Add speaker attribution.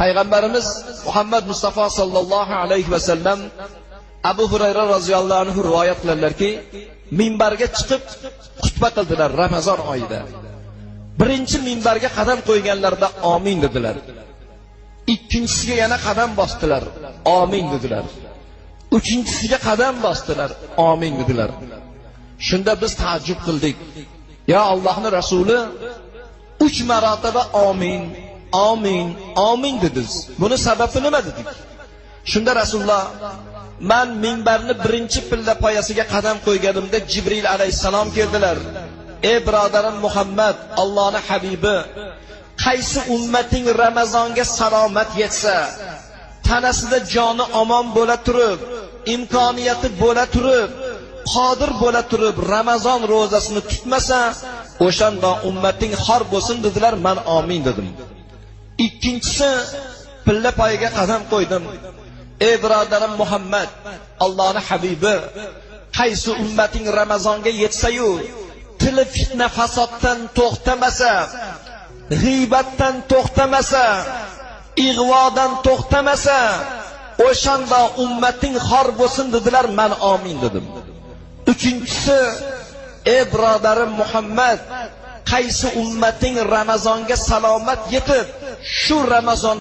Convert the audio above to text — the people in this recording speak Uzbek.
Speaker 1: Payg'ambarimiz Muhammad Mustafa sallallohu alayhi va sallam Abu Hurayra roziyallohu anhu rivoyat qiladilarki, minbarga chiqib xutba qildilar Ramazon oyida. Birinchi minbarga qadam qo'yganlarida amin dedilar. Ikkinchisiga yana qadam bosdilar, amin dedilar. Uchinchisiga qadam bosdilar, amin dedilar. Shunda biz taajjub qildik. Ya Allohning rasuli 3 marotaba amin, amin, amin dedingiz. Buni sababi nima dedik? Shunda Rasululloh, men minbarni birinchi pilla poyasiga qadam qo'yganimda Jibril alayhisalom keldilar. Ey birodarim Muhammad, Allohning habibi, qaysi ummating Ramazonga salomat yetsa, tanasida joni omon bo'la turib, imkoniyati bo'la turib, qodir bo'la turib Ramazon ro'zasini tutmasa, o'shanda ummating xor bo'lsin dedilar, men amin dedim. Ikkinchisi pilla poyiga qadam qo'ydim. Ey birodarim Muhammad, Allohning habibi, qaysi ummating Ramazonga yetsa-yu, tili fitna fasoddan to'xtamasa, g'iybatdan to'xtamasa, ig'vodan to'xtamasa, o'shanda ummating xor bo'lsin dedilar, men amin dedim. Uchinchisi, ey birodarim Muhammad, qaysi ummating Ramazonga salomat yetib, shu Ramazon